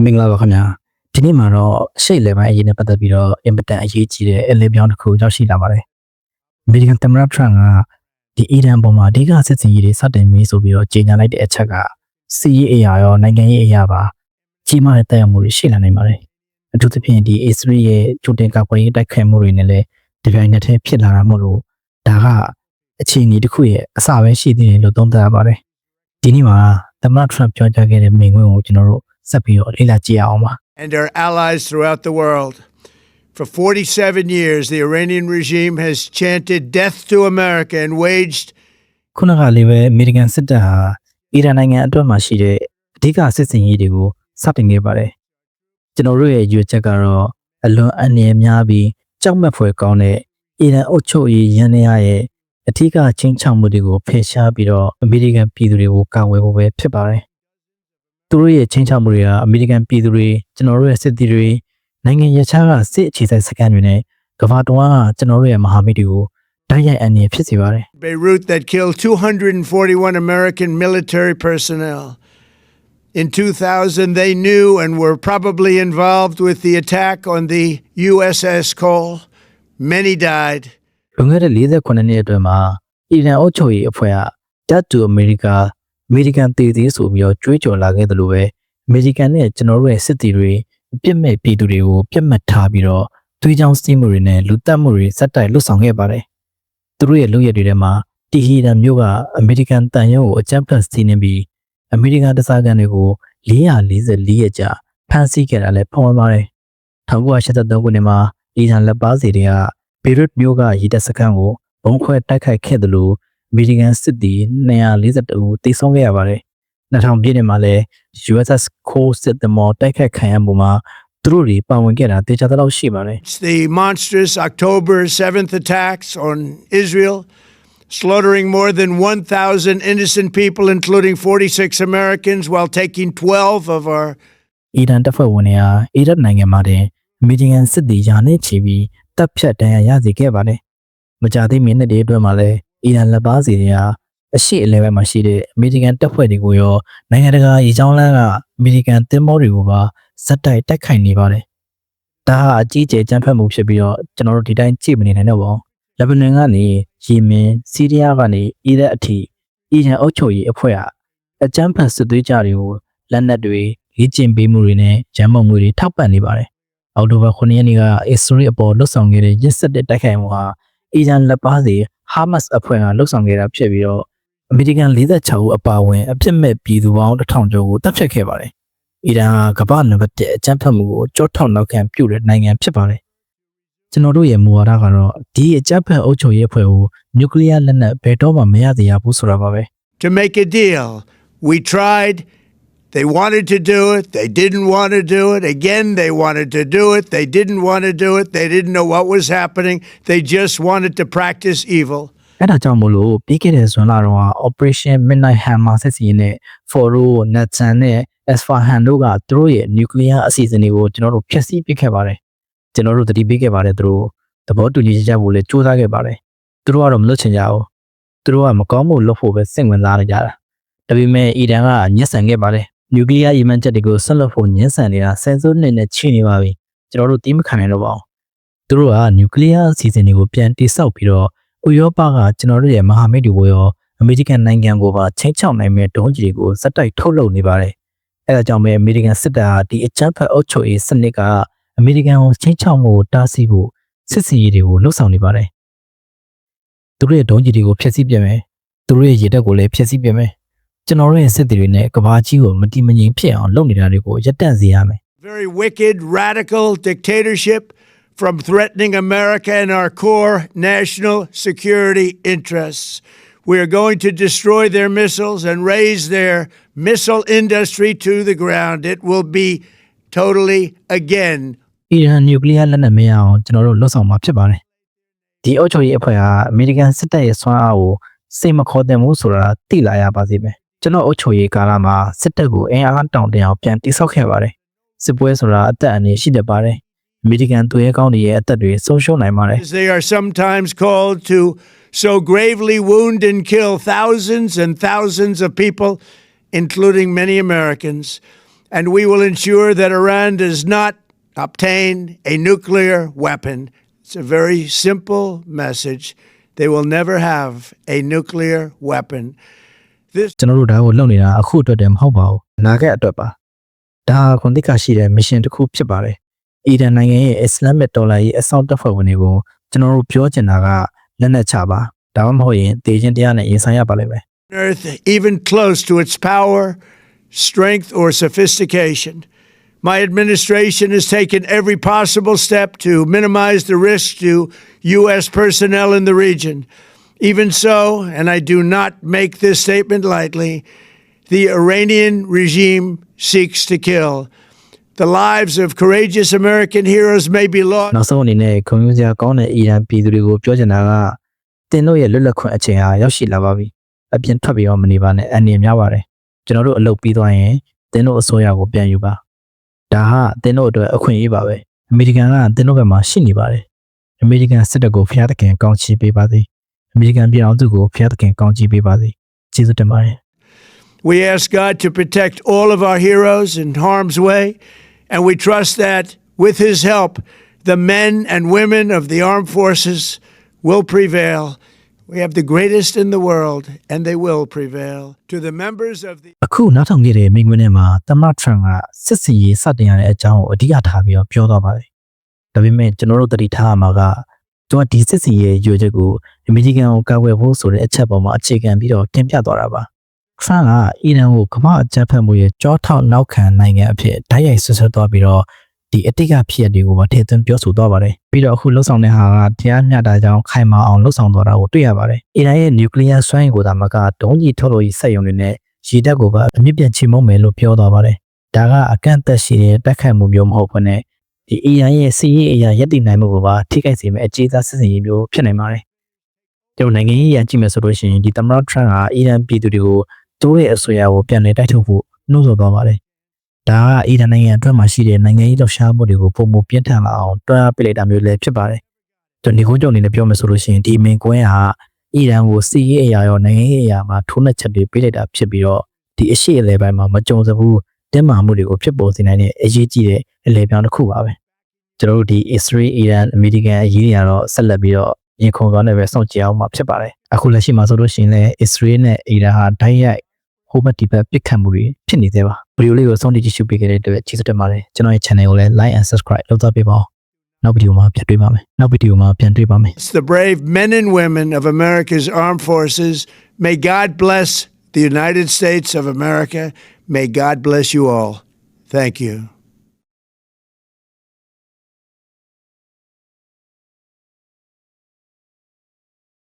မင်္ဂလာပါခင်ဗျာဒီနေ့မှာတော့အရှိတ်လေပိုင်းအရေးနဲ့ပတ်သက်ပြီးတော့အင်ပတန်အရေးကြီးတဲ့အလေးပြောင်းတစ်ခုရောက်ရှိလာပါတယ်အမေရိကန်သမ္မတထရန့်ကဒီအီရန်ပေါ်မှာအဓိကစစ်စင်ရေးတွေစတင်ပြီးဆိုပြီးတော့ကြေညာလိုက်တဲ့အချက်ကစီးရေးအရာရောနိုင်ငံရေးအရာပါကြီးမားတဲ့တိုက်ရောက်မှုတွေရှိလာနိုင်ပါတယ်အထူးသဖြင့်ဒီအစ္စရေးရဲ့ဂျိုတင်ကာကွယ်ရေးတိုက်ခိုက်မှုတွေနဲ့လည်းဒီပိုင်းနဲ့တည်းဖြစ်လာတာမို့လို့ဒါကအခြေအနေတစ်ခုရဲ့အစပဲရှိသေးတယ်လို့သုံးသပ်ရပါတယ်ဒီနေ့မှာသမ္မတထရန့်ပြောကြားခဲ့တဲ့မိန့်ခွန်းကိုကျွန်တော်တို့ဆက်ပြီးတော့လေ့လာကြည့်အောင်ပါ and our allies throughout the world. For 47 years, the Iranian regime has chanted death to America and waged ခုနကလေးပဲအမေရိကန်စစ်တပ်ဟာအီရန်နိုင်ငံအတွက်မှာရှိတဲ့အဓိကစစ်စင်ရေးတွေကိုစတင်ခဲ့ပါတယ်ကျွန်တော်တို့ရဲ့ရွေးချက်ကတော့အလွန်အန္တရာယ်များပြီးကြောက်မက်ဖွယ်ကောင်းတဲ့အီရန်အုပ်ချုပ်ရေးရန်နေရရဲ့အထူးကချင်းချောင်မှုတွေကိုဖယ်ရှားပြီးတော့အမေရိကန်ပြည်သူတွေကိုကာကွယ်ဖို့ပဲဖြစ်ပါတယ်သူတို့ရဲ့ချင်းချောင်မှုတွေကအမေရိကန်ပြည်သူတွေကျွန်တော်တို့ရဲ့စစ်သည်တွေနိုင်ငံရခြားကစစ်အခြေစိုက်စခန်းတွေနဲ့ကမ္ဘာတော်ကကျွန်တော်တို့ရဲ့မဟာမိတ်တွေကိုတိုက်ရိုက်အန္တရာယ်ဖြစ်စေပါတယ် Beirut that killed 241 American military personnel. In 2000, they knew and were probably involved with the attack on the USS Cole. Many died. လွန်ခဲ့တဲ့48နှစ်အတွင်းမှာအီရန်အုပ်ချုပ်ရေးအဖွဲ့ကတပ်တူအမေရိကန်တည်တည်ဆိုပြီးတော့ကြွေးကြော်လာခဲ့တယ်လို့ပဲအမေရိကန်နဲ့ကျွန်တော်တို့ရဲ့စစ်သည်တွေအပြစ်မဲ့ပြည်သူတွေကိုပြစ်မှတ်ထားပြီးတော့သွေးချောင်းစီးမှုတွေနဲ့လူတက်မှုတွေစက်တိုက်လွတ်ဆောင်ခဲ့ပါတယ်သူတို့ရဲ့လုပ်ရတွေထဲမှာတီဟီရန်မြို့ကအမေရိကန်တန်ရုံးကိုအကြမ်းဖက်စီးနင်းပြီးအမေရိကန်တစားကန်တွေကို444ရက်ကြာဖမ်းဆီးခဲ့တာလည်းဖော်ပြပါတယ်1983ခုနှစ်မှာအီရန်လက်ပါစီတွေကဘေရွတ်မြို့ကရေတပ်စခန်းကိုဘုံခွဲတိုက်ခိုက်ခဲ့တယ်လို့အမေရိကန်စစ်သည်242ဦးသေဆုံးခဲ့ရပါတယ်2000ပြည့်နှစ်မှာလည်း USS Cole စစ်သင်္ဘောတိုက်ခိုက်ခံရမှုမှာသူတို့တွေပါဝင်ခဲ့တာတေချာတော့ရှိပါတယ် It's the monstrous October 7th attacks on Israel, slaughtering more than 1,000 innocent people, including 46 Americans, while taking 12 of our အီရန်တပ်ဖွဲ့ဝင်တွေဟာအီရတ်နိုင်ငံမှာအမေရိကန်စစ်သည်ယာနဲ့ချီပြီးတပ်ဖြတ်တန်းရစေခဲ့ပါတယ်မကြသေးမီနှစ်တွေအတွင်းမှာလည်းအီရန်လက်ပါစီတွေဟာအရှိအလဲဘက်မှာရှိတဲ့အမေရိကန်တပ်ဖွဲ့တွေကိုရောနိုင်ငံတကာရေကြောင်းလမ်းကအမေရိကန်သင်္ဘောတွေကိုပါဇက်တိုက်ခိုက်နေပါတယ်။ဒါဟာအကြီးအကျယ်ကြမ်းဖက်မှုဖြစ်ပြီးတော့ကျွန်တော်တို့ဒီတိုင်းကြည့်မနေနိုင်တော့ပါဘူး။လက်ဘနွန်ကနေယီမင်စီးရီးယားကနေအီရတ်အထိအီရန်အုပ်ချုပ်ရေးအဖွဲ့ကအကြမ်းဖက်စစ်သွေးကြတွေကိုလက်နက်တွေလေ့ကျင့်ပေးမှုတွေနဲ့ဂျမ်းမုံမှုတွေထောက်ပံ့နေပါတယ်။အောက်တိုဘာ9ရက်နေ့ကအစ္စရေးအပေါ်လှုပ်ဆောင်ခဲ့တဲ့ရစ်ဆက်တဲ့တိုက်ခိုက်မှုဟာအီရန်လက်ပါစီဟာမတ်စ်အဖွဲ့ကလှုပ်ဆောင်ခဲ့တာဖြစ်ပြီးတော့အမေရိကန်46ဦးအပါအဝင်အပြစ်မဲ့ပြည်သူပေါင်း1000ကျော်ကိုတပ်ဖြတ်ခဲ့ပါတယ်။အီရန်ကကမ္ဘာနံပါတ်1အကြမ်းဖက်မှုကိုကြောထောက်နောက်ခံပြုတဲ့နိုင်ငံဖြစ်ပါတယ်။ကျွန်တော်တို့ရဲ့မူဝါဒကတော့ဒီအကြမ်းဖက်အုပ်ချုပ်ရေးအဖွဲ့ကိုနျူကလ িয়ার လက်နက်ဘယ်တော့မှမရစေရဘူးဆိုတာပါပဲ to make a deal. We tried. They wanted to do it. They didn't want to do it. Again, they wanted to do it. They didn't want to do it. They didn't know what was happening. They just wanted to practice evil. အဲ့ဒါကြောင့်မို့လို့ပြီးခဲ့တဲ့ဇွန်လတော့ Operation Midnight Hammer စစ်စီရင်နဲ့ Foro Natsan နဲ့ Esfahan တို့ကသူတို့ရဲ့နျူကလ িয়ার အစီအစဉ်တွေကိုကျွန်တော်တို့ဖျက်ဆီးပစ်ခဲ့ပါတယ်ကျွန်တော်တို့တတိပေးခဲ့ပါတယ်သူတို့သဘောတူညီချက်ဖို့လည်းစူးစမ်းခဲ့ပါတယ်သူတို့ကတော့မလွတ်ချင်ကြဘူးသူတို့ကမကောင်းမှုလုပ်ဖို့ပဲစိတ်ဝင်စားနေကြတာဒါပေမဲ့အီရန်ကညှက်ဆန်ခဲ့ပါတယ်နျူကလ িয়ার ရည်မှန်းချက်တွေကိုဆက်လက်ဖို့ညှက်ဆန်နေတာဆယ်စုနှစ်နဲ့ချီနေပါပြီကျွန်တော်တို့တီးမခံနိုင်တော့ပါဘူးသူတို့ကနျူကလ িয়ার အစီအစဉ်တွေကိုပြန်တိစောက်ပြီးတော့ဥရောပကကျွန်တော်တို့ရဲ့မဟာမိတ်တွေကိုရောအမေရိကန်နိုင်ငံကိုပါချိန်ချောက်နိုင်မဲ့ဒုံးကျည်တွေကိုစက်တိုက်ထုတ်လုပ်နေပါတယ်။အဲဒါကြောင့်ပဲအမေရိကန်စစ်တပ်ဟာဒီအကြမ်းဖက်အုပ်ချုပ်ရေးစနစ်ကအမေရိကန်ကိုချိန်ချောက်မှုတားဆီးဖို့စစ်စင်ရေးတွေကိုလှုပ်ဆောင်နေပါတယ်။သူတို့ရဲ့ဒုံးကျည်တွေကိုဖျက်ဆီးပြမယ်။သူတို့ရဲ့ရေတပ်ကိုလည်းဖျက်ဆီးပြမယ်။ကျွန်တော်တို့ရဲ့စစ်သည်တွေနဲ့ကမ္ဘာကြီးကိုမတိမငြိမ်ဖြစ်အောင်လုပ်နေတာတွေကိုရပ်တန့်စေရမယ်။ Very wicked, radical dictatorship from threatening America and our core national security interests. We are going to destroy their missiles and raise their missile industry to the ground. It will be totally again. အီရန်နျူကလ িয়ার လက်နက်မရအောင်ကျွန်တော်တို့လှုပ်ဆောင်မှာဖြစ်ပါတယ်။ဒီအုပ်ချုပ်ရေးအဖွဲ့ဟာအမေရိကန်စစ်တပ်ရဲ့စွမ်းအားကိုစိတ်မခေါ်တဲ့မှုဆိုတာသိလာရပါစေမယ်။ကျွန်တော်အုပ်ချုပ်ရေးကာလမှာစစ်တပ်ကိုအင်အားတောင့်တင်းအောင်ပြန်တိစောက်ခဲ့ပါတယ်။စစ်ပွဲဆိုတာအသက်အန္တရာယ်ရှိတတ်ပါတယ်။အမေရိကန်သူရဲကောင်းတွေရဲ့အသက်တွေဆုံးရှုံးနိုင်ပါတယ် They are sometimes called to so gravely wound and kill thousands and thousands of people, including many Americans. And we will ensure that Iran does not obtain a nuclear weapon. It's a very simple message. They will never have a nuclear weapon. This ကျွန်တော်တို့ဒါကိုလုပ်နေတာအခုအတွက်တည်းမဟုတ်ပါဘူးအနာဂတ်အတွက်ပါဒါကွန်တိကရှိတဲ့ mission တစ်ခုဖြစ်ပါတယ်အီရန်နိုင်ငံရဲ့ Islamic တော်လှန်ရေးအစောင့်တပ်ဖွဲ့ဝင်တွေကိုကျွန်တော်တို့ပြောချင်တာကလက်နက်ချပါဒါမှမဟုတ်ရင်တေခြင်းတရားနဲ့ရင်ဆိုင်ရပါလိမ့်မယ် earth, even close to its power, strength, or sophistication. My administration has taken every possible step to minimize the risk to U.S. personnel in the region. Even so, and I do not make this statement lightly, the Iranian regime seeks to kill. The lives of courageous American heroes may be lost. နောက်ဆုံးအနေနဲ့ကွန်မြူစရာကောင်းတဲ့အီရန်ပြည်သူတွေကိုပြောချင်တာကတင်တို့ရဲ့လွတ်လပ်ခွင့်အချိန်ဟာရောက်ရှိလာပါပြီအပြင်ထွက်ပြီးတော့မနေပါနဲ့အန္တရာယ်များပါတယ်ကျွန်တော်တို့အလုပ်ပြီးသွားရင်တင်တို့အစိုးရကိုပြန်ယူပါဒါဟာတင်တို့အတွက်အခွင့်အရေးပါပဲအမေရိကန်ကတင်တို့ဘက်မှာရှိနေပါတယ်အမေရိကန်စစ်တပ်ကိုဖျားသခင်ကောင်းချီးပေးပါသည်အမေရိကန်ပြည်အောင်စုကိုဖျားသခင်ကောင်းချီးပေးပါသည်ကျေးဇူးတင်ပါတယ် We ask God to protect all of our heroes in harm's way, and we trust that with His help, the men and women of the armed forces will prevail. We have the greatest in the world, and they will prevail. To the members of the အခုနောက်ထောင်ခဲ့တဲ့မိန့်ခွန်းထဲမှာသမ္မတထရန့်ကစစ်စီရေးစတင်ရတဲ့အကြောင်းကိုအဓိကထားပြီးတော့ပြောသွားပါတယ်ဒါပေမဲ့ကျွန်တော်တို့သတိထားရမှာကသူကဒီစစ်စီရေးရွေချက်ကိုအမေရိကန်ကိုကာကွယ်ဖို့ဆိုတဲ့အချက်ပေါ်မှာအခြေခံပြီးတော့တင်ပြသွားတာပါထရန့်ကအီရန်ကိုကမ္ဘာအကြမ်းဖက်မှုရဲ့ကြောထောက်နောက်ခံနိုင်ငံအဖြစ်ဓာတ်ရိုက်ဆွဆွဲသွားပြီးတော့ဒီအတိတ်ကဖြစ်ရတွေကိုပါထည့်သွင်းပြောဆိုသွားပါတယ်ပြီးတော့အခုလှုပ်ဆောင်တဲ့ဟာကတရားမျှတကြောင်းခိုင်မာအောင်လှုပ်ဆောင်သွားတာကိုတွေ့ရပါတယ်အီရန်ရဲ့နျူကလ িয়ার စွမ်းအင်ကိုသာမကဒုံးကျည်ထုတ်လို့ရစက်ရုံတွေနဲ့ရေတပ်ကိုပါအမြင့်ပြတ်ချေမှုန်းမယ်လို့ပြောသွားပါတယ်ဒါကအကန့်အသတ်ရှိတဲ့တိုက်ခိုက်မှုမျိုးမဟုတ်ဘဲနဲ့ဒီအီရန်ရဲ့စီးရေးအရာရပ်တည်နိုင်မှုကိုပါထိခိုက်စေမယ့်အခြေသားစစ်စင်ရေးမျိုးဖြစ်နိုင်ပါတယ်ကျွန်တော်နိုင်ငံရေးရကြည့်မယ်ဆိုလို့ရှိရင်ဒီသမ္မတထရန့်ကအီရန်ပြည်သူတွေကိုတိုးရဲ့အဆိုအရာကိုပြန်လည်တိုက်ထုတ်ဖို့နှိုးဆော်သွားပါတယ်ဒါကအီရန်နိုင်ငံအတွက်မှာရှိတဲ့နိုင်ငံရေးလှုပ်ရှားမှုတွေကိုပုံမပြင်းထန်လာအောင်တွန်းအားပေးလိုက်တာမျိုးလည်းဖြစ်ပါတယ်ကျွန်တော်ဒီကုန်းချုပ်အနေနဲ့ပြောမယ်ဆိုလို့ရှိရင်ဒီမင်ကွင်းဟာအီရန်ကိုစီးရေးအရာရောနိုင်ငံရေးအရာမှာထိုးနှက်ချက်တွေပေးလိုက်တာဖြစ်ပြီးတော့ဒီအရှိအလဲပိုင်းမှာမကြုံစဘူးတင်းမာမှုတွေကိုဖြစ်ပေါ်စေနိုင်တဲ့အရေးကြီးတဲ့အလဲပြောင်းတစ်ခုပါပဲကျွန်တော်တို့ဒီ Israel Iran American အရေးတွေကတော့ဆက်လက်ပြီးတော့ရင်ခုန်သွားနေပဲစောင့်ကြည့်အောင်မှာဖြစ်ပါတယ်အခုလက်ရှိမှာဆိုလို့ရှိရင်လည်း Israel နဲ့ Iran ဟာဓာတ်ရိုက်ဟိုဘက်ဒီဘက်ပစ်ခတ်မှုတွေဖြစ်နေသေးပါဗီဒီယိုလေးကိုစောင့်ကြည့်ပေးခဲ့တဲ့အတွက်ကျေးဇူးတင်ပါတယ်ကျွန်တော်ရဲ့ channel ကိုလည်း like and subscribe လုပ်သွားပေးပါဦးနောက်ဗီဒီယိုမှာပြန်တွေ့ပါမယ် the brave men and women of America's armed forces. May God bless the United States of America. May God bless you all. Thank you.